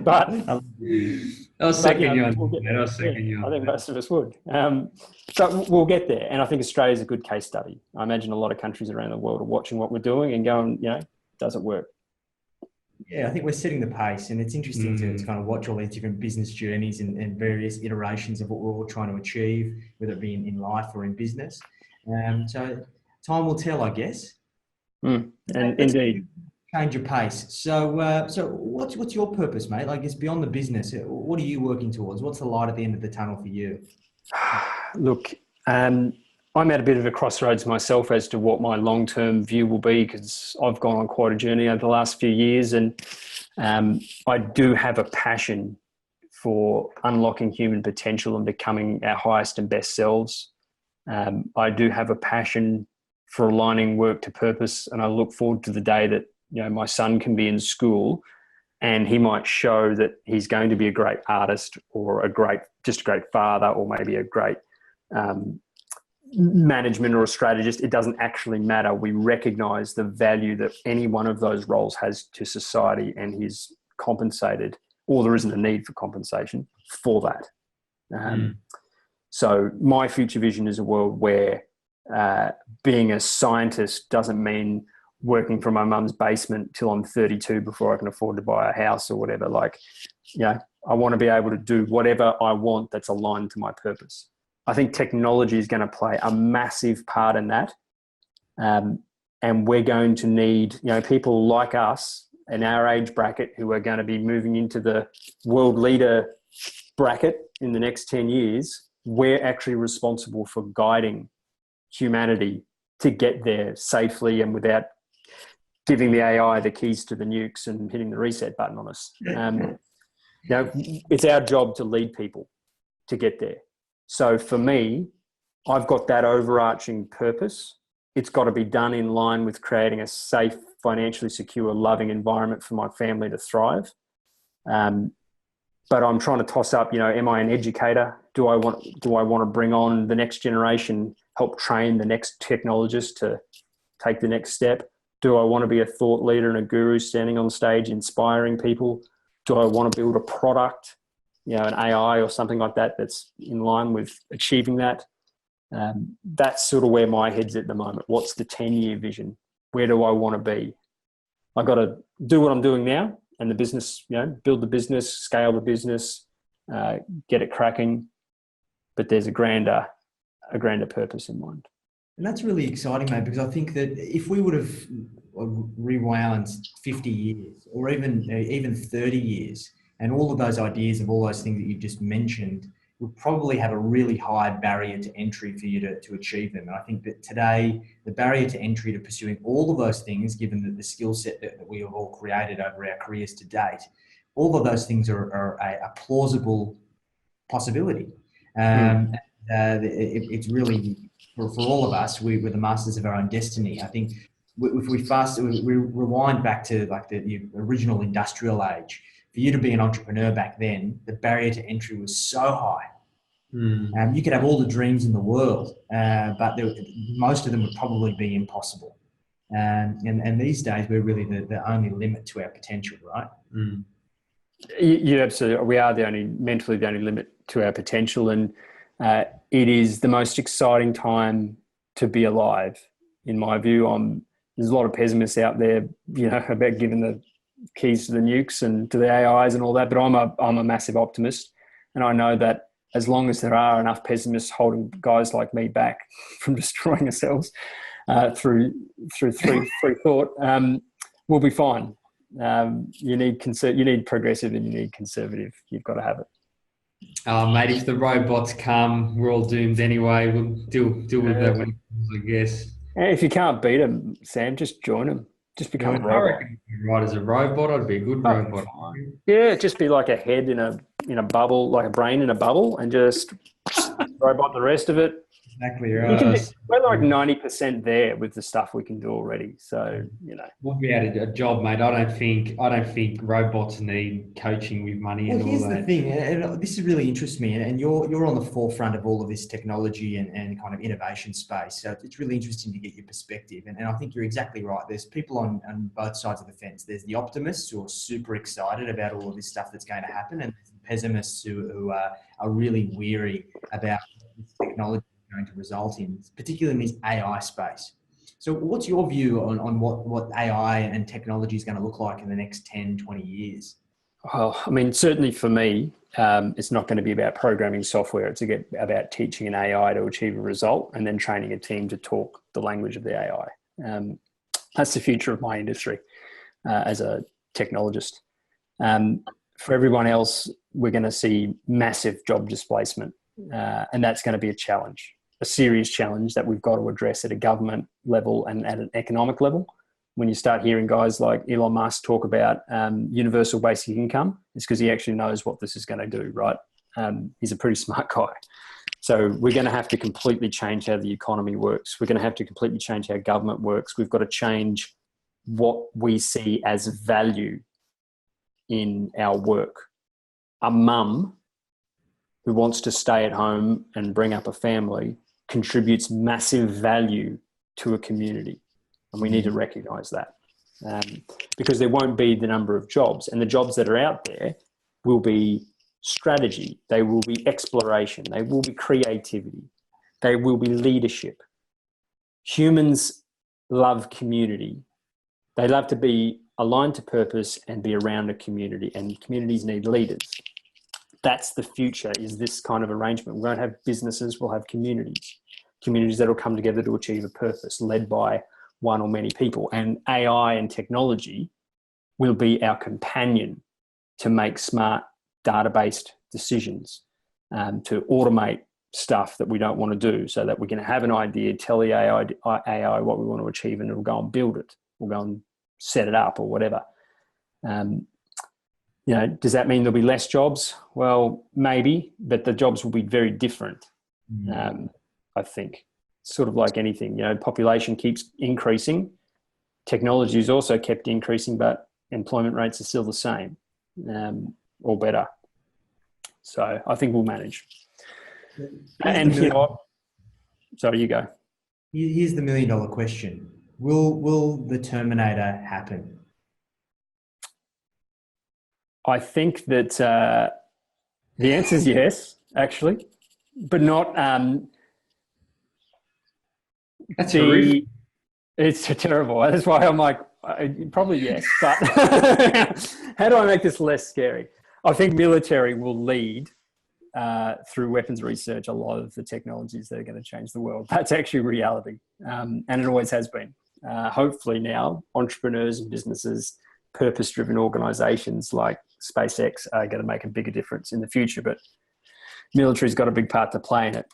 But I was second you on that. I was second you on I think most of us would. So we'll get there. And I think Australia is a good case study. I imagine a lot of countries around the world are watching what we're doing and going, does it work? Yeah, I think we're setting the pace, and it's interesting to kind of watch all these different business journeys and various iterations of what we're all trying to achieve, whether it be in life or in business. So time will tell, I guess. And indeed. change of pace. So what's your purpose, mate? Like, it's beyond the business. What are you working towards? What's the light at the end of the tunnel for you? Look, I'm at a bit of a crossroads myself as to what my long-term view will be, because I've gone on quite a journey over the last few years, and I do have a passion for unlocking human potential and becoming our highest and best selves. I do have a passion for aligning work to purpose, and I look forward to the day that, you know, my son can be in school and he might show that he's going to be a great artist, or just a great father, or maybe a great management or a strategist. It doesn't actually matter. We recognize the value that any one of those roles has to society, and he's compensated, or there isn't a need for compensation for that. So my future vision is a world where being a scientist doesn't mean working from my mum's basement till I'm 32 before I can afford to buy a house or whatever. Like, you know, I want to be able to do whatever I want that's aligned to my purpose. I think technology is going to play a massive part in that. And we're going to need, you know, people like us in our age bracket who are going to be moving into the world leader bracket in the next 10 years. We're actually responsible for guiding humanity to get there safely and without giving the AI the keys to the nukes and hitting the reset button on us. You know, it's our job to lead people to get there. So for me, I've got that overarching purpose. It's got to be done in line with creating a safe, financially secure, loving environment for my family to thrive. But I'm trying to toss up, you know, am I an educator? Do I want to bring on the next generation, help train the next technologist to take the next step? Do I want to be a thought leader and a guru standing on stage inspiring people? Do I want to build a product, you know, an AI or something like that that's in line with achieving that? That's sort of where my head's at the moment. What's the 10-year vision? Where do I want to be? I've got to do what I'm doing now, and the business, you know, build the business, scale the business, get it cracking. But there's a grander purpose in mind. And that's really exciting, mate, because I think that if we would have rewound 50 years or even 30 years, and all of those ideas of all those things that you just mentioned would probably have a really high barrier to entry for you to achieve them. And I think that today, the barrier to entry to pursuing all of those things, given that the skill set that we have all created over our careers to date, all of those things are a plausible possibility. It's really, for all of us, we're the masters of our own destiny. I think if we rewind back to like the original industrial age, for you to be an entrepreneur back then, the barrier to entry was so high. You could have all the dreams in the world, but most of them would probably be impossible. And these days, we're really the only limit to our potential, right? You absolutely. We are mentally the only limit to our potential, and it is the most exciting time to be alive, in my view. There's a lot of pessimists out there, you know, about giving the keys to the nukes and to the AIs and all that, but I'm a massive optimist, and I know that as long as there are enough pessimists holding guys like me back from destroying ourselves through thought, we'll be fine. You need progressive and you need conservative. You've got to have it. Oh, mate, if the robots come, we're all doomed anyway. We'll deal with that when it comes, I guess. And if you can't beat them, Sam, just join them. Just become a robot. I reckon if you're right as a robot, I'd be a good robot. Yeah, just be like a head in a bubble, like a brain in a bubble, and just robot the rest of it. Exactly right. We're like 90% there with the stuff we can do already. So, you know, we'll be out of a job, mate. I don't think robots need coaching with money and all that. Here's the thing, and this really interests me, and you're on the forefront of all of this technology and kind of innovation space. So it's really interesting to get your perspective. And I think you're exactly right. There's people on both sides of the fence. There's the optimists who are super excited about all of this stuff that's going to happen, and there's the pessimists who are really weary about this technology going to result in, particularly in this AI space. So what's your view on what AI and technology is going to look like in the next 10, 20 years? Well, I mean, certainly for me, it's not going to be about programming software. It's about teaching an AI to achieve a result and then training a team to talk the language of the AI. That's the future of my industry. as a technologist. For everyone else, we're going to see massive job displacement, and that's going to be a challenge, a serious challenge that we've got to address at a government level and at an economic level. When you start hearing guys like Elon Musk talk about universal basic income, it's because he actually knows what this is going to do, right? He's a pretty smart guy. So we're going to have to completely change how the economy works. We're going to have to completely change how government works. We've got to change what we see as value in our work. A mum who wants to stay at home and bring up a family contributes massive value to a community. And we need to recognise that, because there won't be the number of jobs, and the jobs that are out there will be strategy, they will be exploration, they will be creativity, they will be leadership. Humans love community. They love to be aligned to purpose and be around a community, and communities need leaders. That's the future, is this kind of arrangement. We won't have businesses, we'll have communities that will come together to achieve a purpose led by one or many people. And AI and technology will be our companion to make smart data-based decisions, to automate stuff that we don't want to do, so that we can have an idea, tell the AI what we want to achieve, and it'll go and build it. We'll go and set it up or whatever. Does that mean there'll be less jobs? Well, maybe, but the jobs will be very different. I think, sort of like anything, population keeps increasing. Technology is also kept increasing, but employment rates are still the same, or better. So I think we'll manage. And you know what? Sorry, you go. Here's the $1 million question. Will the Terminator happen? I think that the answer is yes, actually, but not. That's horrific. It's terrible. That's why I'm like, probably yes. But how do I make this less scary? I think military will lead through weapons research a lot of the technologies that are going to change the world. That's actually reality, and it always has been. Hopefully now, entrepreneurs and businesses, purpose-driven organisations like SpaceX are going to make a bigger difference in the future. But military's got a big part to play in it.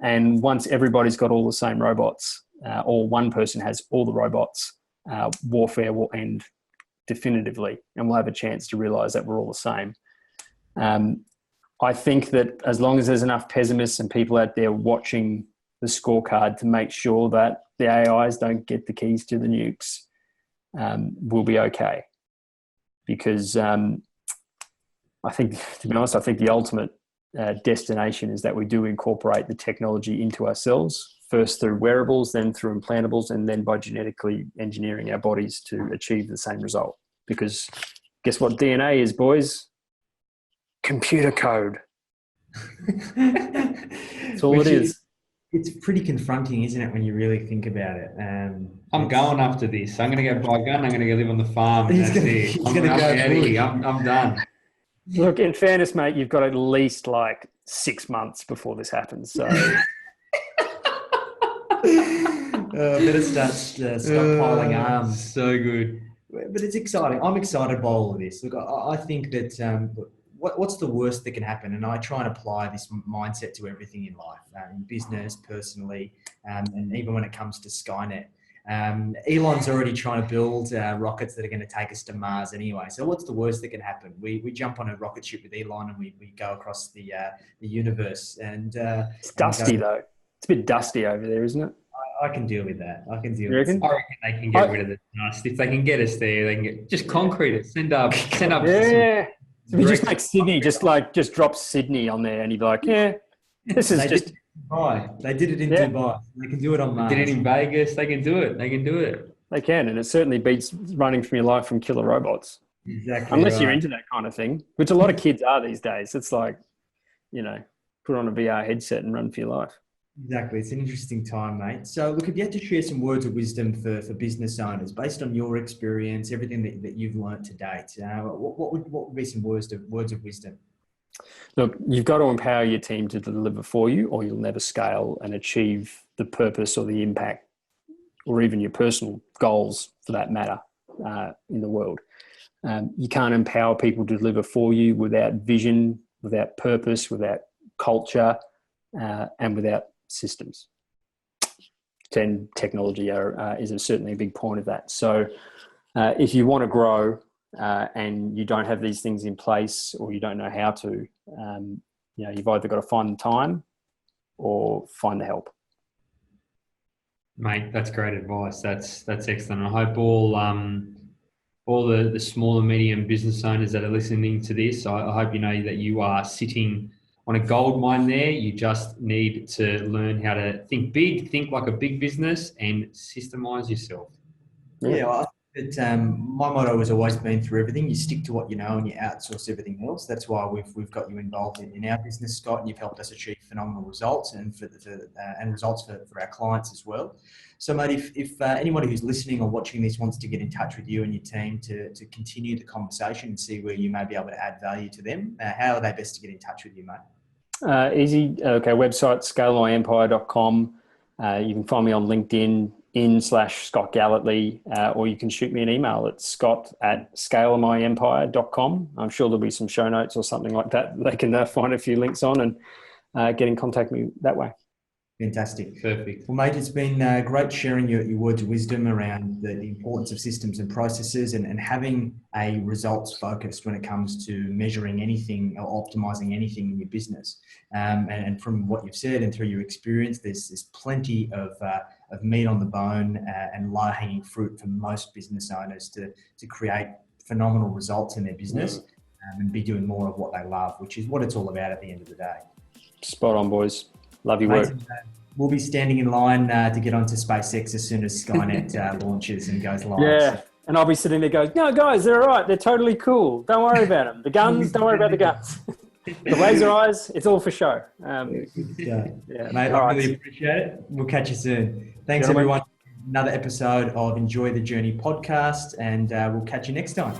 And once everybody's got all the same robots, or one person has all the robots, warfare will end definitively, and we'll have a chance to realise that we're all the same. I think that as long as there's enough pessimists and people out there watching the scorecard to make sure that the AIs don't get the keys to the nukes, we'll be okay. Because I think, to be honest, I think the ultimate destination is that we do incorporate the technology into ourselves, first through wearables, then through implantables, and then by genetically engineering our bodies to achieve the same result. Because guess what DNA is, boys? Computer code. That's all it is. It's pretty confronting, isn't it, when you really think about it? I'm going after this. I'm going to go buy a gun. I'm going to go live on the farm. He's going to go out of here. I'm done. Look, in fairness, mate, you've got at least like 6 months before this happens. So better start stockpiling arms. So good. But it's exciting. I'm excited by all of this. Look, I think that what's the worst that can happen? And I try and apply this mindset to everything in life, in business, personally, and even when it comes to Skynet. Elon's already trying to build rockets that are going to take us to Mars anyway. So what's the worst that can happen? We jump on a rocket ship with Elon and we go across the universe. And it's dusty though. It's a bit dusty over there, isn't it? I can deal with that. I can deal with it. I reckon they can get rid of the dust. If they can get us there, they can get just concrete it. Send up. Yeah. So we just make Sydney, just drop Sydney on there, and you'd be like, yeah, this is just. They did it in Dubai. They can do it on Mars. They did it in Vegas. They can do it. They can do it. They can, and it certainly beats running from your life from killer robots. Exactly. Unless you're into that kind of thing, which a lot of kids are these days. It's like, put on a VR headset and run for your life. Exactly. It's an interesting time, mate. So look, if you had to share some words of wisdom for business owners, based on your experience, everything that you've learned to date, what would be some words of wisdom? Look, you've got to empower your team to deliver for you, or you'll never scale and achieve the purpose or the impact, or even your personal goals for that matter, in the world. You can't empower people to deliver for you without vision, without purpose, without culture, and without systems. And technology is certainly a big point of that. So if you want to grow and you don't have these things in place, or you don't know how to, you've either got to find the time or find the help. Mate, that's great advice. That's excellent. I hope all the small and medium business owners that are listening to this, I hope you know that you are sitting on a gold mine there. You just need to learn how to think big, think like a big business, and systemize yourself. Yeah, I think that my motto has always been through everything, you stick to what you know and you outsource everything else. That's why we've got you involved in our business, Scott, and you've helped us achieve phenomenal results and results for our clients as well. So, mate, if anybody who's listening or watching this wants to get in touch with you and your team to continue the conversation and see where you may be able to add value to them, how are they best to get in touch with you, mate? Easy. Okay, website, scalemyempire.com. You can find me on LinkedIn /Scott Gellatly, or you can shoot me an email at scott@scalemyempire.com. I'm sure there'll be some show notes or something like that they can find a few links on and get in contact with me that way. Fantastic. Perfect. Well, mate, it's been great sharing your words of wisdom around the importance of systems and processes and having a results focus when it comes to measuring anything or optimizing anything in your business. And from what you've said and through your experience, there's plenty of meat on the bone and low-hanging fruit for most business owners to create phenomenal results in their business and be doing more of what they love, which is what it's all about at the end of the day. Spot on, boys. Love your work. We'll be standing in line to get onto SpaceX as soon as Skynet launches and goes live. Yeah, so. And I'll be sitting there going, no, guys, they're all right. They're totally cool. Don't worry about them. The guns, don't worry about the guns. The laser eyes, it's all for show. Mate, I really appreciate it. We'll catch you soon. Thanks, everyone. Another episode of Enjoy the Journey podcast, and we'll catch you next time.